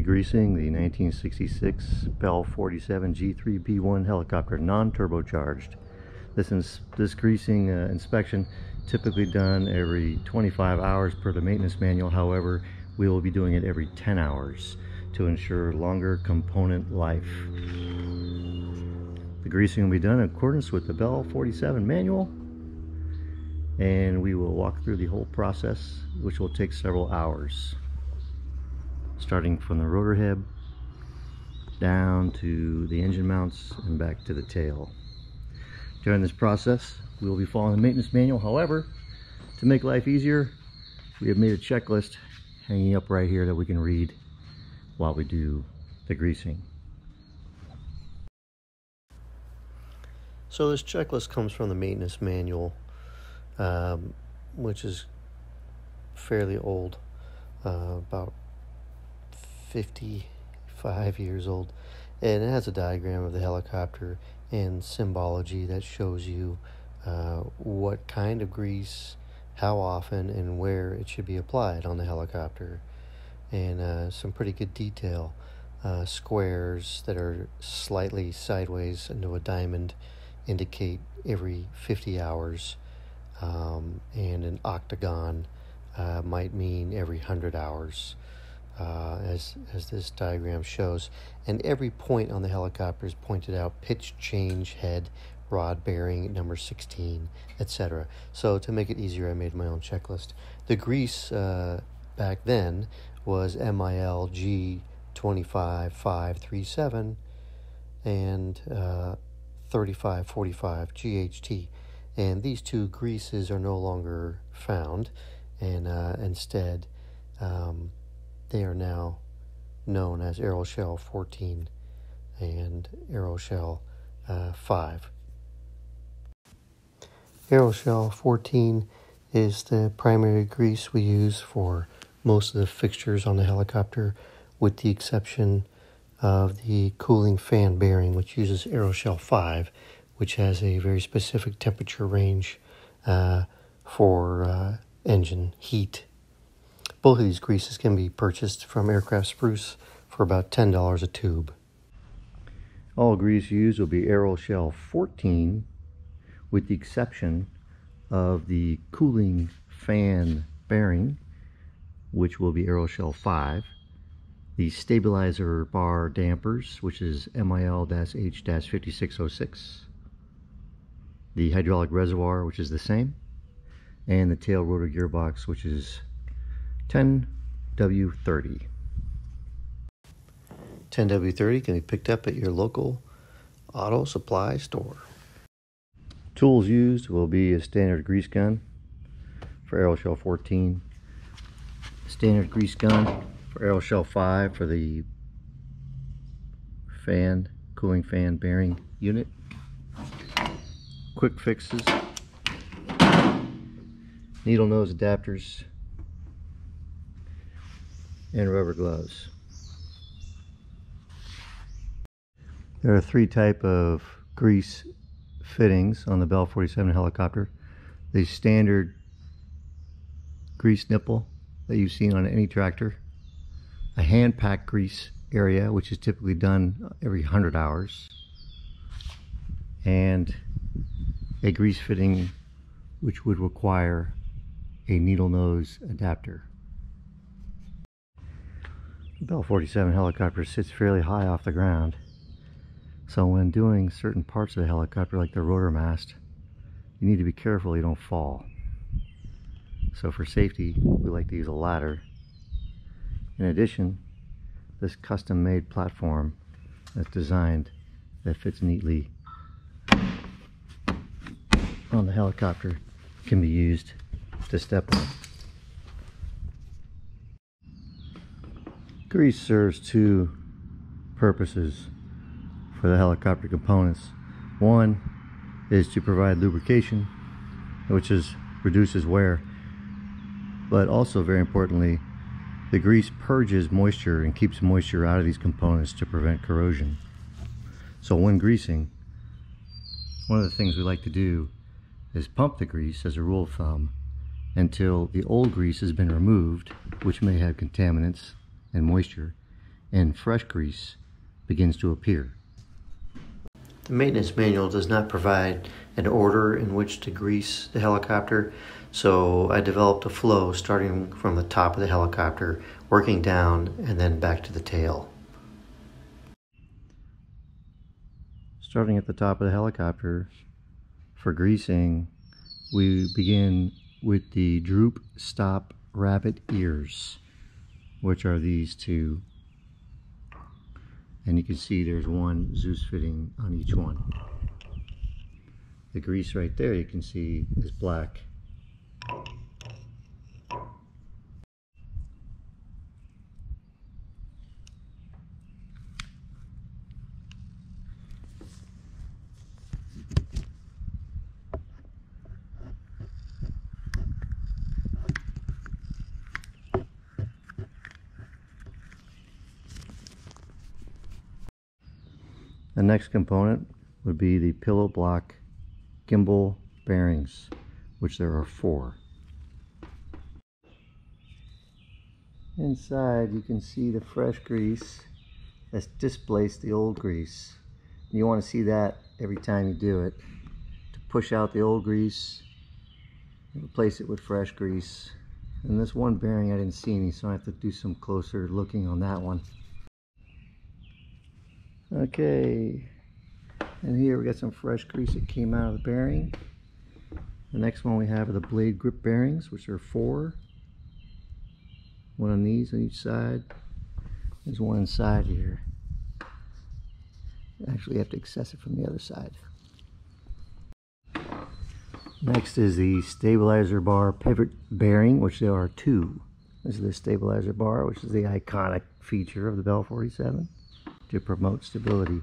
Greasing the 1966 Bell 47 G3B1 helicopter, non-turbocharged. This greasing inspection typically done every 25 hours per the maintenance manual. However, we will be doing it every 10 hours to ensure longer component life. The greasing will be done in accordance with the Bell 47 manual, and we will walk through the whole process, which will take several hours, starting from the rotor head down to the engine mounts and back to the tail. During this process, we will be following the maintenance manual. However, to make life easier, we have made a checklist hanging up right here that we can read while we do the greasing. So this checklist comes from the maintenance manual, which is fairly old, about 55 years old, and it has a diagram of the helicopter and symbology that shows you what kind of grease, how often, and where it should be applied on the helicopter, and some pretty good detail. Squares that are slightly sideways into a diamond indicate every 50 hours, and an octagon might mean every 100 hours. As this diagram shows, and every point on the helicopter is pointed out: pitch, change, head, rod bearing, number 16, etc. So to make it easier, I made my own checklist. The grease back then was MIL G25537 and 3545 GHT, and these two greases are no longer found, and instead they are now known as Aeroshell 14 and Aeroshell 5. Aeroshell 14 is the primary grease we use for most of the fixtures on the helicopter, with the exception of the cooling fan bearing, which uses Aeroshell 5, which has a very specific temperature range for engine heat. Both of these greases can be purchased from Aircraft Spruce for about $10 a tube. All grease used will be Aeroshell 14, with the exception of the cooling fan bearing, which will be Aeroshell 5, the stabilizer bar dampers, which is MIL-H-5606, the hydraulic reservoir, which is the same, and the tail rotor gearbox, which is 10W30. 10W30 can be picked up at your local auto supply store. Tools used will be a standard grease gun for Aeroshell 14, standard grease gun for Aeroshell 5 for the cooling fan bearing unit, quick fixes, needle nose adapters, and rubber gloves. There are three types of grease fittings on the Bell 47 helicopter. The standard grease nipple that you've seen on any tractor, a hand pack grease area, which is typically done every 100 hours, and a grease fitting which would require a needle nose adapter. The Bell 47 helicopter sits fairly high off the ground, so when doing certain parts of the helicopter, like the rotor mast, you need to be careful you don't fall. So for safety, we like to use a ladder. In addition, this custom-made platform that's designed that fits neatly on the helicopter can be used to step on. Grease serves two purposes for the helicopter components. One is to provide lubrication, which reduces wear, but also very importantly, the grease purges moisture and keeps moisture out of these components to prevent corrosion. So when greasing, one of the things we like to do is pump the grease, as a rule of thumb, until the old grease has been removed, which may have contaminants and moisture, and fresh grease begins to appear. The maintenance manual does not provide an order in which to grease the helicopter, so I developed a flow starting from the top of the helicopter, working down, and then back to the tail. Starting at the top of the helicopter, for greasing, we begin with the droop, stop, rabbit ears, which are these two. And you can see there's one Zeus fitting on each one. The grease right there you can see is black. The next component would be the pillow block gimbal bearings, which there are 4. Inside you can see the fresh grease that's displaced the old grease. You want to see that every time you do it. To push out the old grease, replace it with fresh grease. And this one bearing I didn't see any, so I have to do some closer looking on that one. Okay, and here we got some fresh grease that came out of the bearing. The next one we have are the blade grip bearings, which are 4. One on these on each side. There's one inside here. Actually, you have to access it from the other side. Next is the stabilizer bar pivot bearing, which there are 2. This is the stabilizer bar, which is the iconic feature of the Bell 47. To promote stability.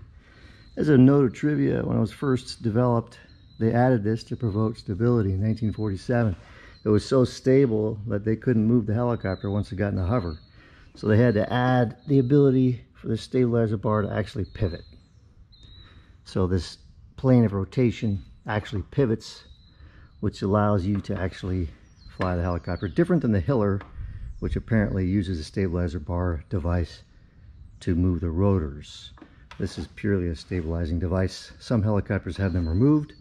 As a note of trivia, when it was first developed, they added this to promote stability in 1947. It was so stable that they couldn't move the helicopter once it got in a hover. So they had to add the ability for the stabilizer bar to actually pivot. So this plane of rotation actually pivots, which allows you to actually fly the helicopter. Different than the Hiller, which apparently uses a stabilizer bar device to move the rotors. This is purely a stabilizing device. Some helicopters have them removed.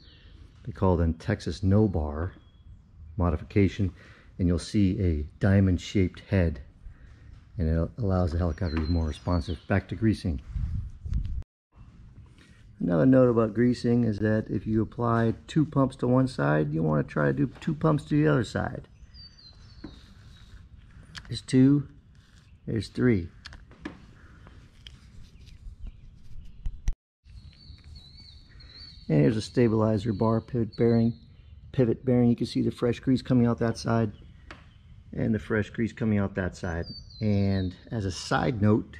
They call them Texas no bar modification, and you'll see a diamond shaped head, and it allows the helicopter to be more responsive. Back to greasing. Another note about greasing is that if you apply 2 pumps to one side, you want to try to do 2 pumps to the other side. There's 2, there's 3. And here's a stabilizer bar pivot bearing. You can see the fresh grease coming out that side and the fresh grease coming out that side. And as a side note,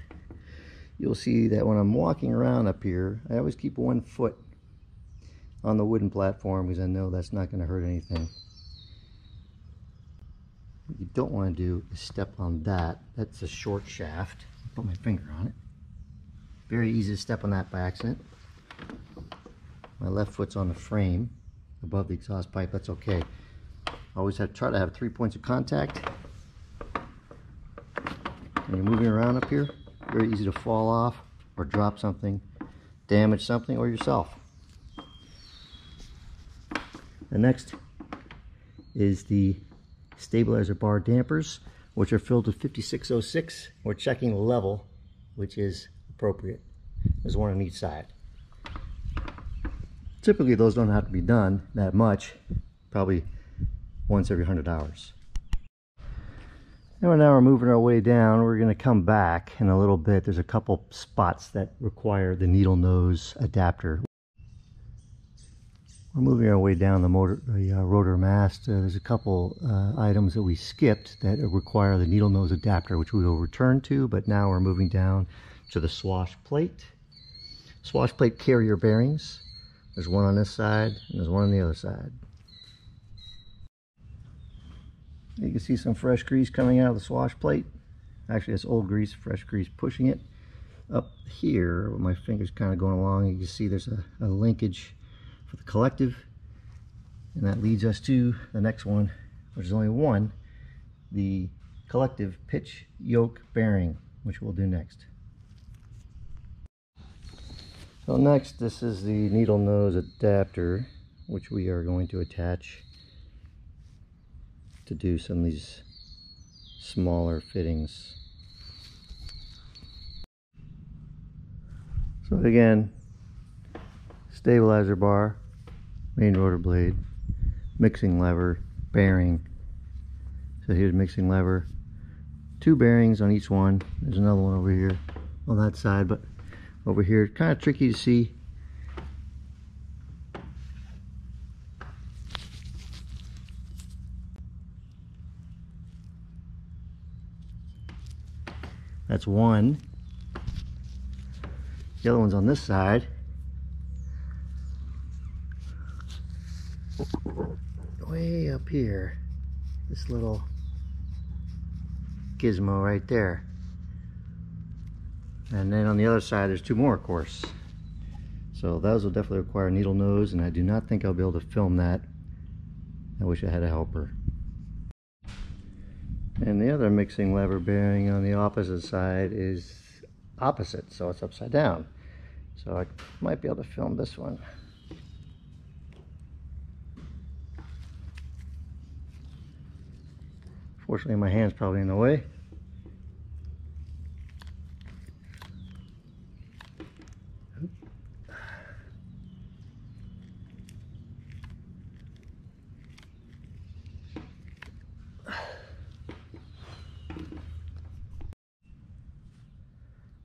you'll see that when I'm walking around up here, I always keep 1 foot on the wooden platform because I know that's not going to hurt anything. What you don't want to do is step on that. That's a short shaft. Put my finger on it. Very easy to step on that by accident. My left foot's on the frame above the exhaust pipe. That's okay. Always try to have 3 points of contact. When you're moving around up here, very easy to fall off or drop something, damage something, or yourself. The next is the stabilizer bar dampers, which are filled with 5606. We're checking the level, which is appropriate. There's one on each side. Typically those don't have to be done that much, probably once every 100 hours. And now we're moving our way down. We're going to come back in a little bit. There's a couple spots that require the needle nose adapter. We're moving our way down the rotor mast. There's a couple items that we skipped that require the needle nose adapter, which we will return to, but now we're moving down to the swash plate. Swash plate carrier bearings. There's one on this side and there's one on the other side. You can see some fresh grease coming out of the swash plate. Actually, it's old grease, fresh grease pushing it. Up here, with my fingers kind of going along, you can see there's a linkage for the collective. And that leads us to the next one, which is only one, the collective pitch yoke bearing, which we'll do next. So next, this is the needle nose adapter, which we are going to attach to do some of these smaller fittings. So again, stabilizer bar, main rotor blade, mixing lever, bearing. So here's mixing lever, 2 bearings on each one. There's another one over here on that side, but over here, kind of tricky to see. That's one. The other one's on this side. Way up here, this little gizmo right there. And then on the other side, there's 2 more, of course. So those will definitely require needle nose, and I do not think I'll be able to film that. I wish I had a helper. And the other mixing lever bearing on the opposite side is opposite, so it's upside down. So I might be able to film this one. Fortunately, my hand's probably in the way.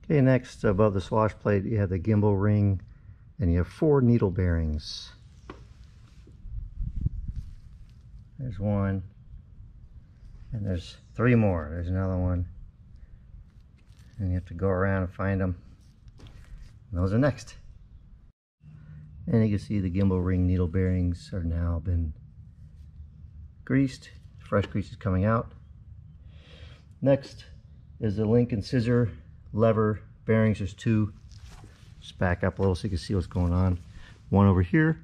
Okay, next above the swash plate you have the gimbal ring, and you have 4 needle bearings. There's one, and there's 3 more. There's another one, and you have to go around and find them. And those are next. And you can see the gimbal ring needle bearings are now been greased. Fresh grease is coming out. Next is the link and scissor lever bearings. There's 2. Just back up a little so you can see what's going on. One over here,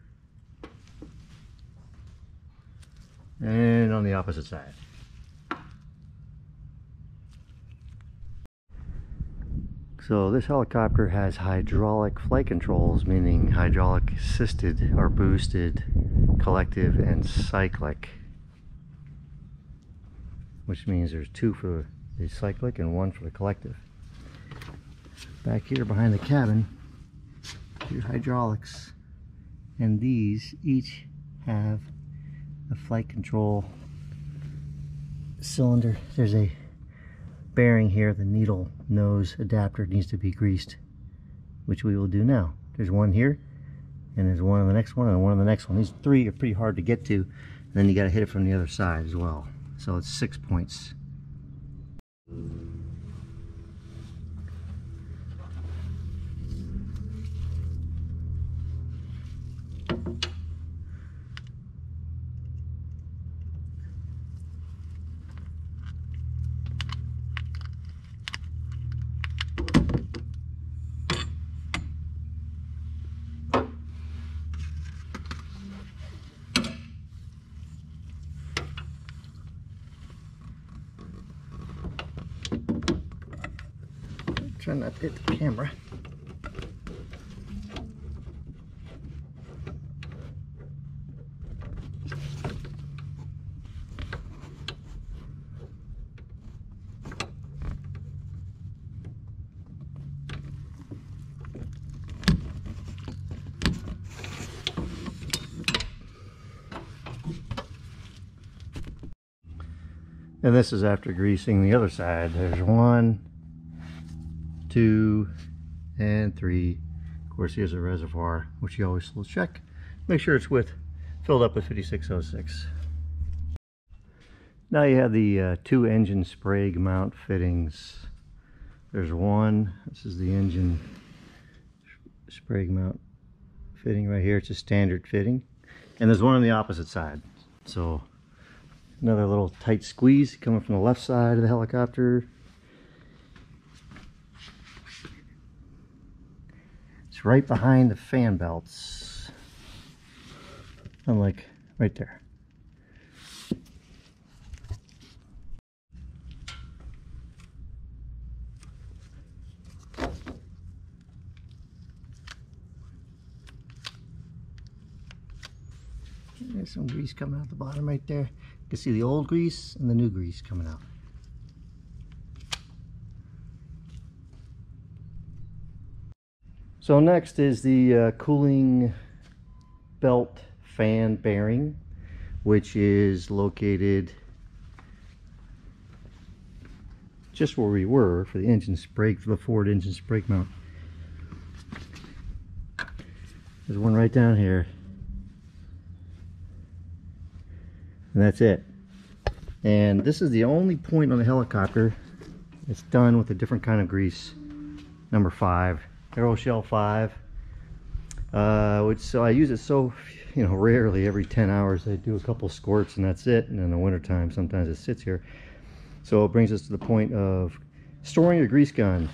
and on the opposite side. So this helicopter has hydraulic flight controls, meaning hydraulic assisted or boosted, collective, and cyclic, which means there's 2 for the cyclic and 1 for the collective. Back here behind the cabin, your hydraulics, and these each have a flight control cylinder. There's a bearing here. The needle nose adapter needs to be greased, which we will do now. There's one here, and there's one on the next one, and one on the next one. These 3 are pretty hard to get to, and then you got to hit it from the other side as well. So it's 6 points. Try not to hit the camera. And this is after greasing the other side. There's 1, 2, and 3. Of course, here's a reservoir, which you always will check. Make sure it's filled up with 5606. Now you have the 2 engine Sprague mount fittings. There's 1. This is the engine Sprague mount fitting right here. It's a standard fitting. And there's one on the opposite side. So another little tight squeeze coming from the left side of the helicopter. It's right behind the fan belts, unlike right there. There's some grease coming out the bottom right there. You can see the old grease and the new grease coming out. So next is the cooling belt fan bearing, which is located just where we were for the engine brake, for the Ford engine brake mount. There's one right down here, and that's it. And this is the only point on the helicopter it's done with a different kind of grease, number 5, Aeroshell 5, which, so I use it so, you know, rarely. Every 10 hours I do a couple squirts and that's it. And in the wintertime sometimes it sits here. So it brings us to the point of storing your grease gun.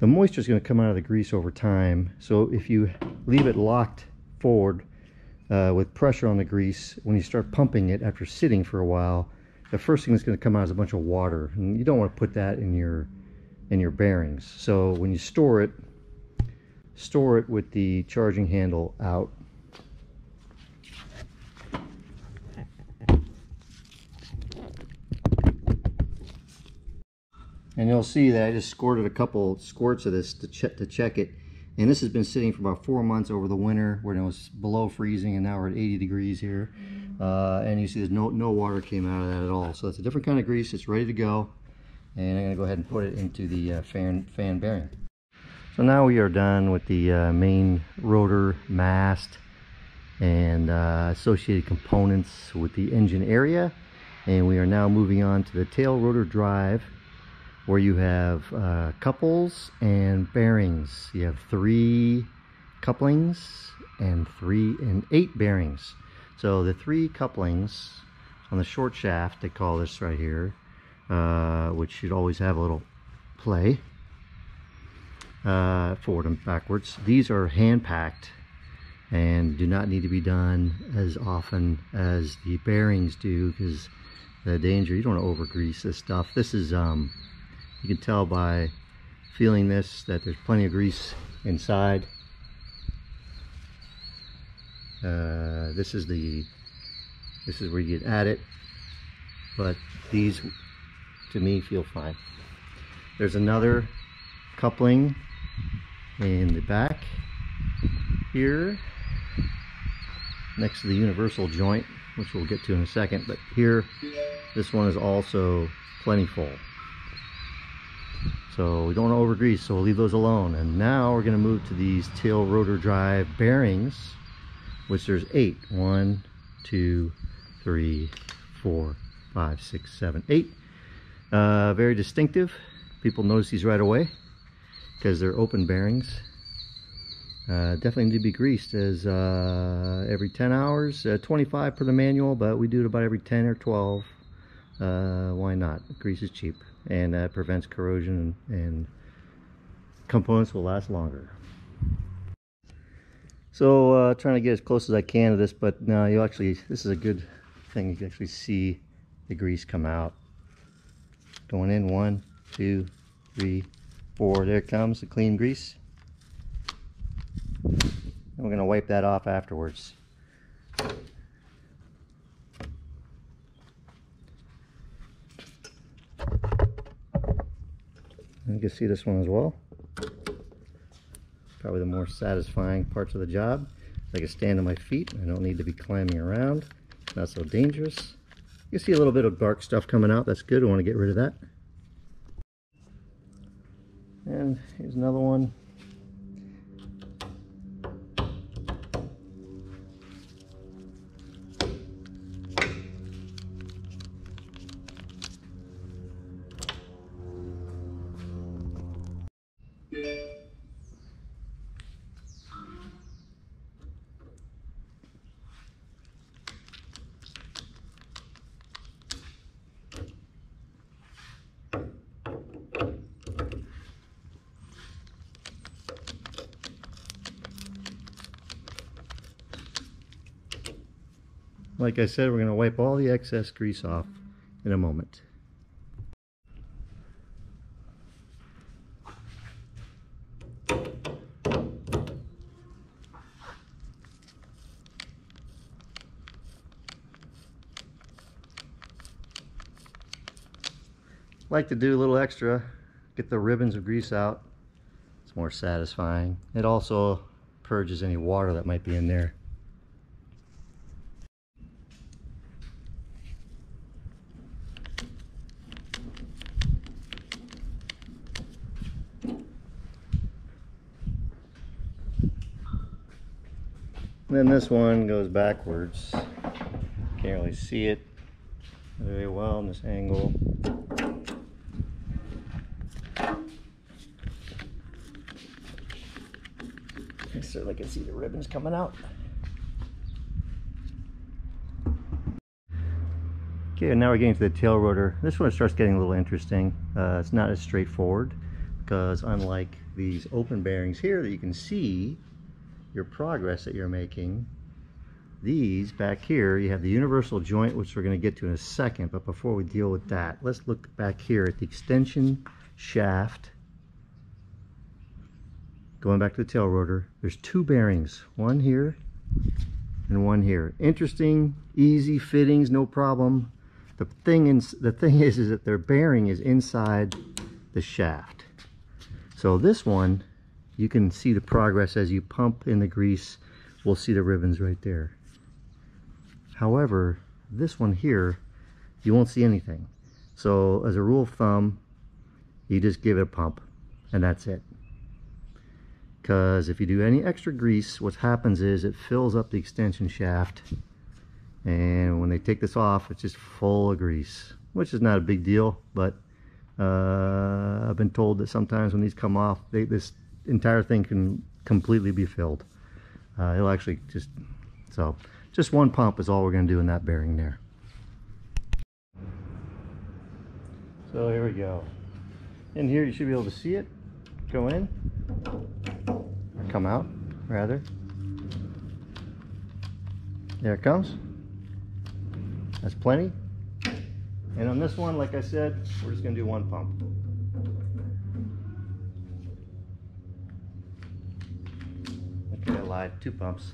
The moisture is going to come out of the grease over time, so if you leave it locked forward with pressure on the grease, when you start pumping it after sitting for a while, the first thing that's going to come out is a bunch of water, and you don't want to put that in your bearings. So when you store it with the charging handle out. And you'll see that I just squirted a couple squirts of this to check it. And this has been sitting for about 4 months over the winter, where it was below freezing, and now we're at 80 degrees here. And you see there's no water came out of that at all. So it's a different kind of grease. It's ready to go. And I'm going to go ahead and put it into the fan bearing. So now we are done with the main rotor mast and associated components with the engine area. And we are now moving on to the tail rotor drive, where you have couples and bearings. You have 3 couplings and 8 bearings. So the 3 couplings on the short shaft, they call this right here, which should always have a little play forward and backwards. These are hand packed and do not need to be done as often as the bearings do, because the danger, you don't want to over grease this stuff. This is you can tell by feeling this that there's plenty of grease inside. This is where you get at it, but these to me feel fine. There's another coupling in the back here next to the universal joint, which we'll get to in a second, but here this one is also plenty full. So we don't want to over grease, so we'll leave those alone. And now we're going to move to these tail rotor drive bearings, which there's 8. 1, 2, 3, 4, 5, 6, 7, 8. Very distinctive. People notice these right away because they're open bearings. Definitely need to be greased as every 10 hours. 25 per the manual, but we do it about every 10 or 12. Why not? Grease is cheap, and that prevents corrosion, and components will last longer. So trying to get as close as I can to this, but now this is a good thing. You can actually see the grease come out. Going in, 1, 2, 3, 4. There it comes, the clean grease. And we're going to wipe that off afterwards. You can see this one as well. Probably the more satisfying parts of the job. I can stand on my feet. I don't need to be climbing around. Not so dangerous. You can see a little bit of dark stuff coming out. That's good. I want to get rid of that. And here's another one. Like I said, we're going to wipe all the excess grease off in a moment. like to do a little extra, get the ribbons of grease out. It's more satisfying. It also purges any water that might be in there. And then this one goes backwards. Can't really see it very well in this angle. So I can see the ribbons coming out. Okay, now we're getting to the tail rotor. This one starts getting a little interesting. It's not as straightforward because unlike these open bearings here that you can see your progress that you're making, these back here you have the universal joint, which we're going to get to in a second. But before we deal with that, let's look back here at the extension shaft. Going back to the tail rotor, there's two bearings, one here and one here. Interesting, easy fittings, no problem. The thing is that their bearing is inside the shaft. So this one, you can see the progress as you pump in the grease. We'll see the ribbons right there. However, this one here, you won't see anything. So as a rule of thumb, you just give it a pump and that's it. Because if you do any extra grease, what happens is it fills up the extension shaft, and when they take this off, it's just full of grease, which is not a big deal. But I've been told that sometimes when these come off, this entire thing can completely be filled. It'll actually just one pump is all we're going to do in that bearing there. So here we go. In here you should be able to see it go in. Or come out, rather. There it comes. That's plenty. And on this one, like I said, we're just going to do one pump. Okay, I lied. Two pumps.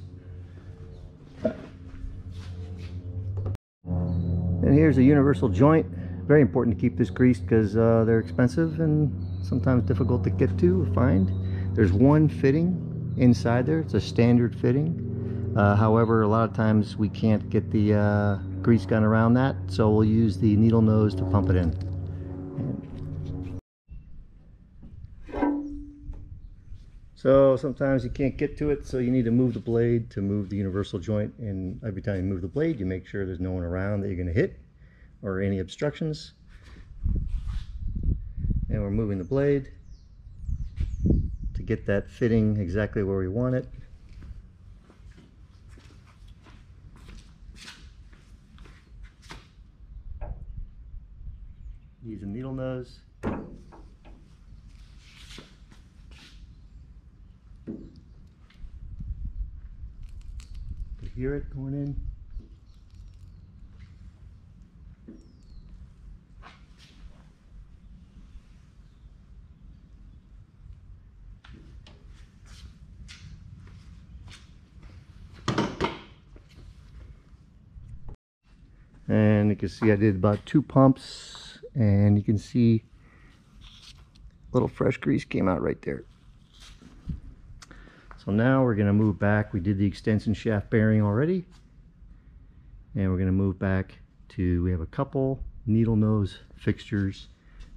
And here's a universal joint. Very important to keep this greased because they're expensive and sometimes difficult to get to or find. There's one fitting inside there. It's a standard fitting. However, a lot of times we can't get the grease gun around that, so we'll use the needle nose to pump it in. So sometimes you can't get to it, so you need to move the blade to move the universal joint, and every time you move the blade you make sure there's no one around that you're going to hit or any obstructions. And we're moving the blade to get that fitting exactly where we want it. Use a needle nose. You hear it going in. And you can see I did about 2 pumps, and you can see a little fresh grease came out right there. So now we're going to move back. We did the extension shaft bearing already, and we're going to move back to, we have a couple needle nose fixtures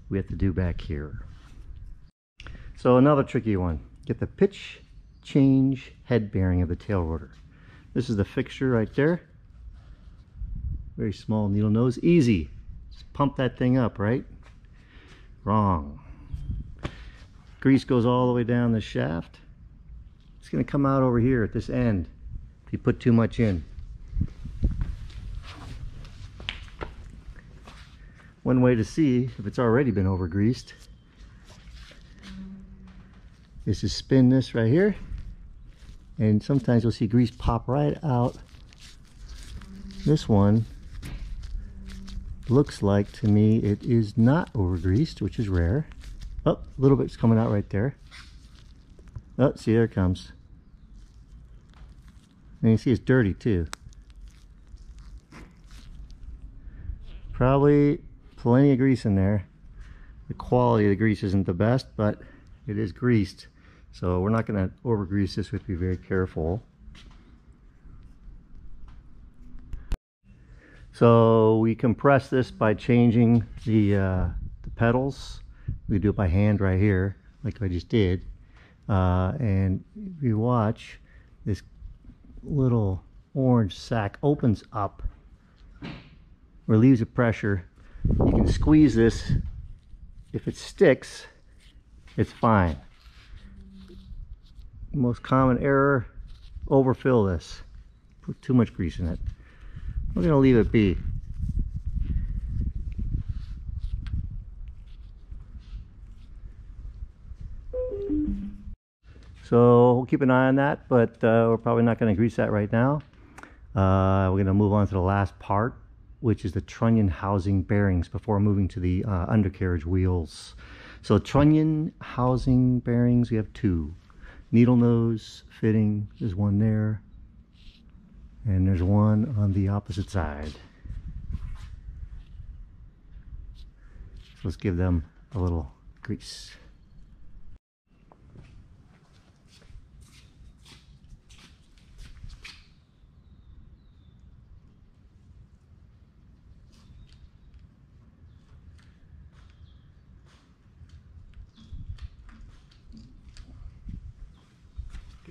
we have to do back here. So another tricky one, get the pitch change head bearing of the tail rotor. This is the fixture right there. Very small needle nose, easy. Just pump that thing up, right? Wrong. Grease goes all the way down the shaft. It's going to come out over here at this end if you put too much in. One way to see if it's already been over greased is to spin this right here, and sometimes you'll see grease pop right out. This one looks like to me it is not over greased, which is rare. Oh, a little bit's coming out right there. Oh, see, there it comes. And you see it's dirty too. Probably plenty of grease in there. The quality of the grease isn't the best, but it is greased. So we're not going to over grease this. We have to be very careful. So we compress this by changing the pedals. We do it by hand right here, like I just did. And if you watch, this little orange sac opens up, relieves the pressure. You can squeeze this. If it sticks, it's fine. Most common error, overfill this. Put too much grease in it. We're going to leave it be. So we'll keep an eye on that, but we're probably not going to grease that right now. We're going to move on to the last part, which is the trunnion housing bearings before moving to the undercarriage wheels. So trunnion housing bearings, we have two. Needle nose fitting, there's one there, and there's one on the opposite side. So let's give them a little grease.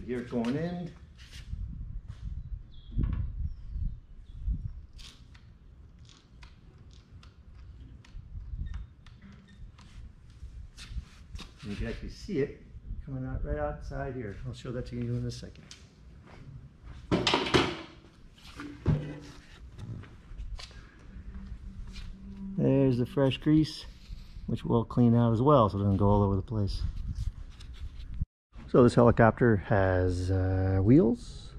Hear it going in. You can actually see it coming out right outside here. I'll show that to you in a second. There's the fresh grease, which we'll clean out as well so it doesn't go all over the place. So this helicopter has wheels,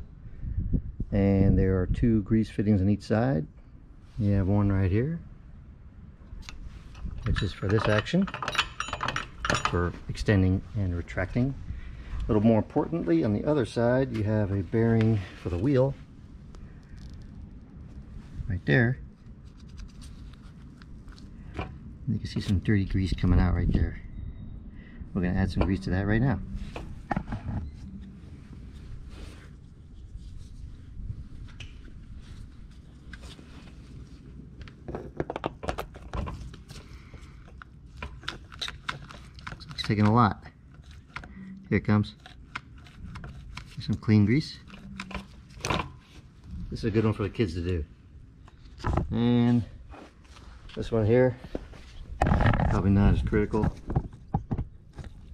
and there are two grease fittings on each side. You have one right here, which is for this action, for extending and retracting. A little more importantly, on the other side, you have a bearing for the wheel, right there. And you can see some dirty grease coming out right there. We're going to add some grease to that right now. It's taking a lot. Here it comes. Some clean grease. This is a good one for the kids to do. And this one here, probably not as critical.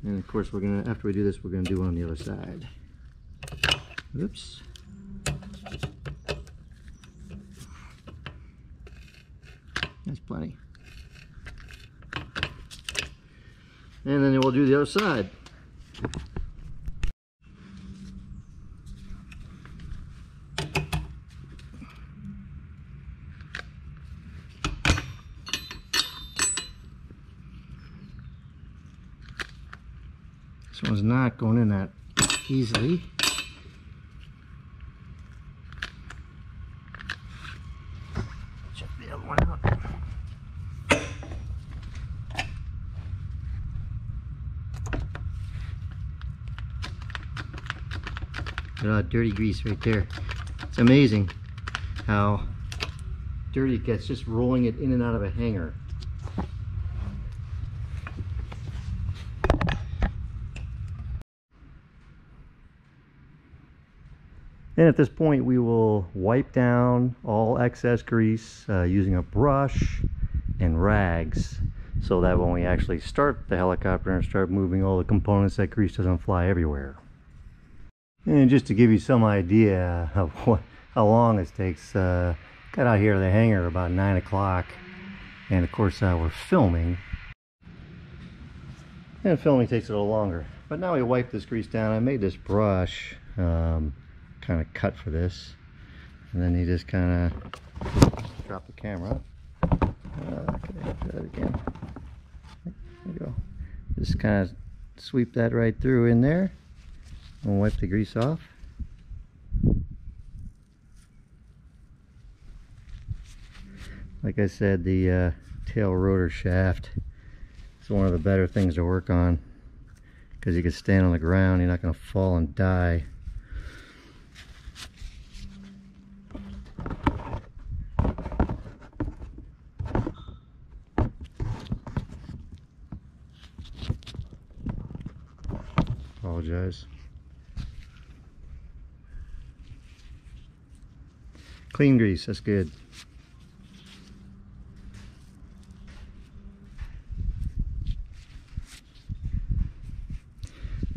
And of course, we're gonna, after we do this, we're gonna do one on the other side. Oops. That's plenty. And then we'll do the other side. This one's not going in that easily. Check the other one out. Dirty grease right there. It's amazing how dirty it gets just rolling it in and out of a hanger. And at this point, we will wipe down all excess grease using a brush and rags, so that when we actually start the helicopter and start moving all the components, that grease doesn't fly everywhere. And just to give you some idea of how long this takes, got out here to the hangar about 9 o'clock, and of course we're filming, and filming takes a little longer. But now we wipe this grease down. I made this brush kind of cut for this, and then you just kind of drop the camera. Okay, try that again. There you go. Just kind of sweep that right through in there and wipe the grease off. Like I said, the tail rotor shaft It's one of the better things to work on because you can stand on the ground, you're not going to fall and die. Apologize. Clean grease, that's good.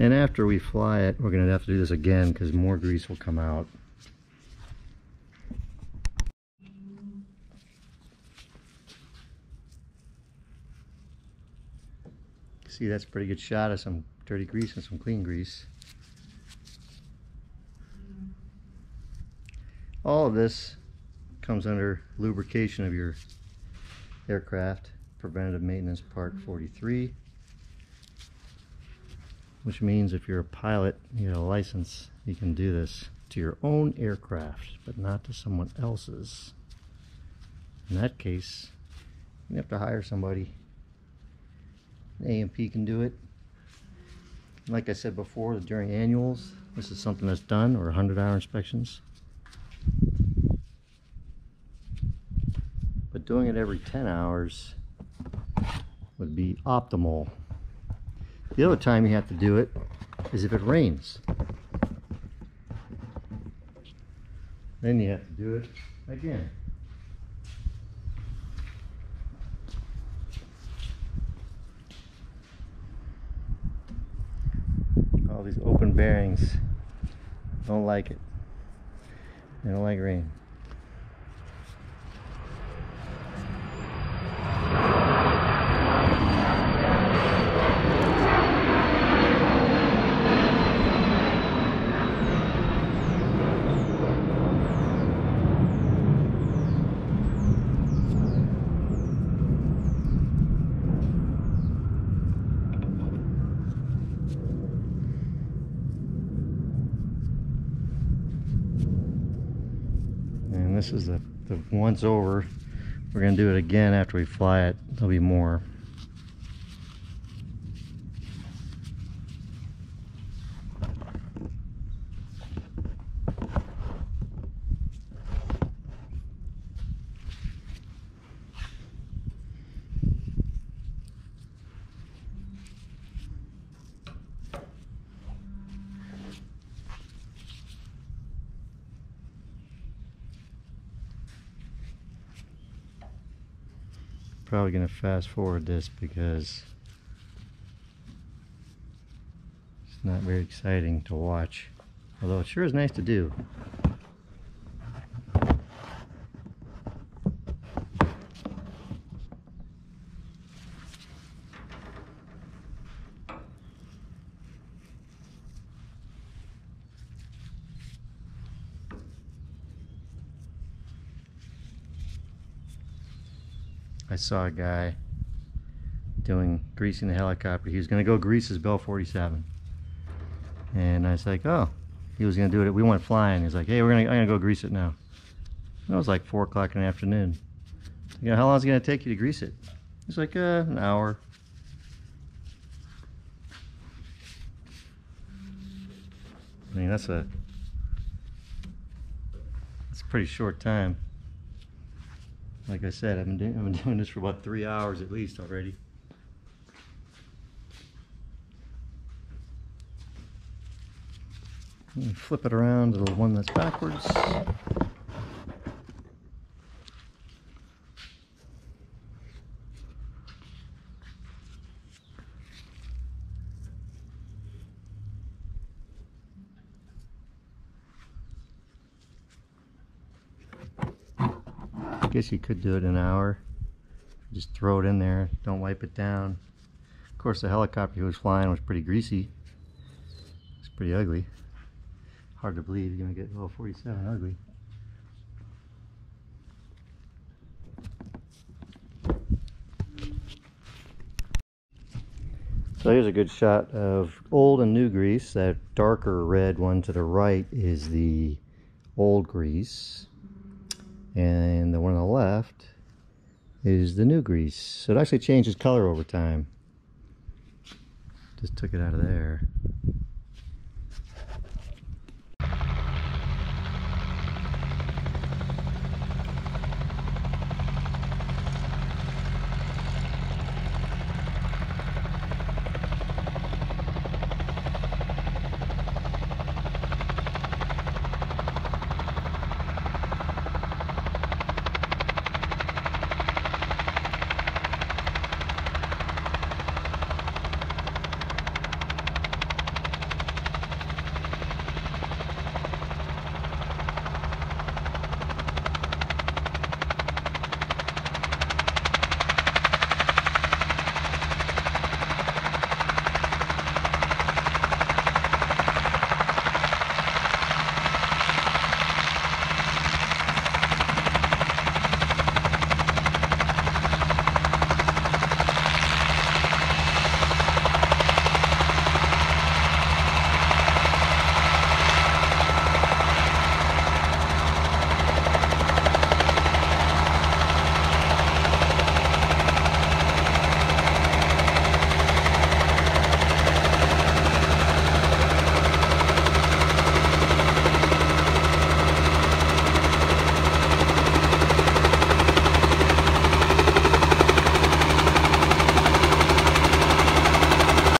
And after we fly it, we're going to have to do this again because more grease will come out. See, that's a pretty good shot of some dirty grease and some clean grease. All of this comes under lubrication of your aircraft, preventative maintenance part 43, which means if you're a pilot, you have a license, you can do this to your own aircraft, but not to someone else's. In that case, you have to hire somebody. A&P can do it. Like I said before, during annuals, this is something that's done, or 100-hour inspections. But doing it every 10 hours would be optimal. The other time you have to do it is if it rains. Then you have to do it again. All these open bearings don't like it. They don't like rain. This is the once over. We're going to do it again after we fly it. There'll be more. Probably going to fast forward this because it's not very exciting to watch, although it sure is nice to do. I saw a guy greasing the helicopter. He was going to go grease his Bell 47, and I was like, oh, he was going to do it. We went flying. He's like, hey, I'm gonna go grease it now. And it was like 4 o'clock in the afternoon. You know, how long is it going to take you to grease it? He's like, an hour. I mean, that's a pretty short time. Like I said, I've been doing this for about 3 hours at least already. Flip it around to the one that's backwards. I guess you could do it in an hour. Just throw it in there, don't wipe it down. Of course, the helicopter he was flying was pretty greasy. It's pretty ugly. Hard to believe you're gonna get Bell 47 ugly. So here's a good shot of old and new grease. That darker red one to the right is the old grease, and the one on the left is the new grease. So it actually changes color over time. Just took it out of there.